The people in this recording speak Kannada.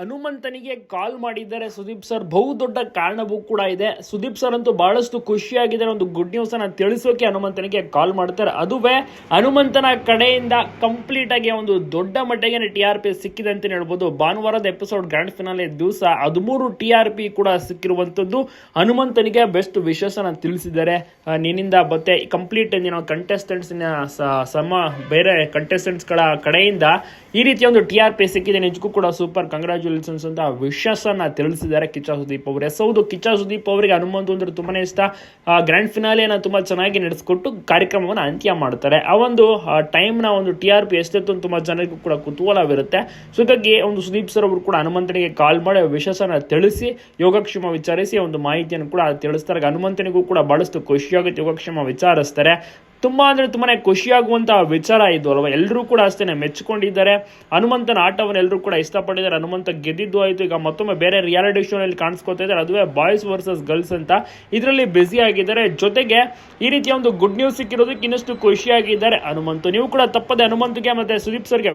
ಹನುಮಂತನಿಗೆ ಕಾಲ್ ಮಾಡಿದ್ದಾರೆ ಸುದೀಪ್ ಸರ್. ಬಹುದೊಡ್ಡ ಕಾರಣವೂ ಕೂಡ ಇದೆ. ಸುದೀಪ್ ಸರ್ ಅಂತೂ ಬಹಳಷ್ಟು ಖುಷಿಯಾಗಿದ್ದಾರೆ. ಒಂದು ಗುಡ್ ನ್ಯೂಸ್ ಅನ್ನ ತಿಳಿಸೋಕೆ ಹನುಮಂತನಿಗೆ ಕಾಲ್ ಮಾಡ್ತಾರೆ. ಅದುವೇ ಹನುಮಂತನ ಕಡೆಯಿಂದ ಕಂಪ್ಲೀಟ್ ಆಗಿ ಒಂದು ದೊಡ್ಡ ಮಟ್ಟಿಗೆ TRP ಸಿಕ್ಕಿದೆ ಅಂತ ಹೇಳ್ಬೋದು. ಭಾನುವಾರದ ಎಪಿಸೋಡ್ ಗ್ರ್ಯಾಂಡ್ ಫಿನಾಲೆ ದಿವಸ 13 TRP ಕೂಡ ಸಿಕ್ಕಿರುವಂತದ್ದು. ಹನುಮಂತನಿಗೆ ಬೆಸ್ಟ್ ವಿಶಸ್ ಅನ್ನ ತಿಳಿಸಿದ್ದಾರೆ. ನಿನ್ನಿಂದ ಮತ್ತೆ ಕಂಪ್ಲೀಟ್ ಕಂಟೆಸ್ಟೆಂಟ್ಸ್ ಬೇರೆ ಕಂಟೆಸ್ಟೆಂಟ್ಸ್ ಗಳ ಕಡೆಯಿಂದ ಈ ರೀತಿಯ ಒಂದು TRP ಸಿಕ್ಕಿದೆ. ನಿಜಕ್ಕೂ ಕೂಡ ಸೂಪರ್, ಕಂಗ್ರಾಚುಲೇಷನ್ಸ್ ಅಂತ ವಿಶಸ್ ಅನ್ನ ತಿಳಿಸಿದ್ದಾರೆ ಕಿಚ್ಚ ಸುದೀಪ್ ಅವರು. ಹೌದು, ಕಿಚ್ಚ ಸುದೀಪ್ ಅವರಿಗೆ ಹನುಮಂತ ಅಂದ್ರೆ ತುಂಬಾನೇ ಇಷ್ಟ. ಗ್ರ್ಯಾಂಡ್ ಫಿನಾಲೆನ ತುಂಬಾ ಚೆನ್ನಾಗಿ ನಡೆಸಿಕೊಟ್ಟು ಕಾರ್ಯಕ್ರಮವನ್ನು ಅಂತ್ಯ ಮಾಡ್ತಾರೆ. ಆ ಒಂದು ಟೈಮ್ ನ ಒಂದು TRP ಎಷ್ಟಿತ್ತು ತುಂಬಾ ಜನರಿಗೂ ಕೂಡ ಕುತೂಹಲವಿರುತ್ತೆ. ಸೊ ಹೀಗಾಗಿ ಒಂದು ಸುದೀಪ್ ಸರ್ ಅವರು ಕೂಡ ಹನುಮಂತನಿಗೆ ಕಾಲ್ ಮಾಡಿ ವಿಶಸ್ ಅನ್ನ ತಿಳಿಸಿ ಯೋಗಕ್ಷೇಮ ವಿಚಾರಿಸಿ ಒಂದು ಮಾಹಿತಿಯನ್ನು ಕೂಡ ತಿಳಿಸ್ತಾರೆ. ಹನುಮಂತನಿಗೂ ಕೂಡ ಬಹಳಷ್ಟು ಖುಷಿಯಾಗುತ್ತೆ, ಯೋಗಕ್ಷೇಮ ವಿಚಾರಿಸ್ತಾರೆ. ತುಂಬಾ ಅಂದ್ರೆ ತುಂಬಾನೇ ಖುಷಿಯಾಗುವಂತಹ ವಿಚಾರ ಇದು ಅಲ್ವಾ. ಎಲ್ಲರೂ ಕೂಡ ಅಷ್ಟೇನೆ ಮೆಚ್ಚಿಕೊಂಡಿದ್ದಾರೆ. ಹನುಮಂತನ ಆಟವನ್ನು ಎಲ್ಲರೂ ಕೂಡ ಇಷ್ಟಪಟ್ಟಿದ್ದಾರೆ. ಹನುಮಂತ ಗೆದ್ದಿದ್ದು ಆಯ್ತು. ಈಗ ಮತ್ತೊಮ್ಮೆ ಬೇರೆ ರಿಯಾಲಿಟಿ ಶೋ ನಲ್ಲಿ ಕಾಣಿಸ್ಕೊತಾ ಇದ್ದಾರೆ, ಅದುವೇ ಬಾಯ್ಸ್ ವರ್ಸಸ್ ಗರ್ಲ್ಸ್ ಅಂತ. ಇದರಲ್ಲಿ ಬ್ಯುಸಿ ಆಗಿದ್ದಾರೆ. ಜೊತೆಗೆ ಈ ರೀತಿಯ ಒಂದು ಗುಡ್ ನ್ಯೂಸ್ ಸಿಕ್ಕಿರೋದಕ್ಕೆ ಇನ್ನಷ್ಟು ಖುಷಿಯಾಗಿದ್ದಾರೆ ಹನುಮಂತು. ನೀವು ಕೂಡ ತಪ್ಪದೆ ಹನುಮಂತಿಗೆ ಮತ್ತೆ ಸುದೀಪ್ ಸರ್ಗೆ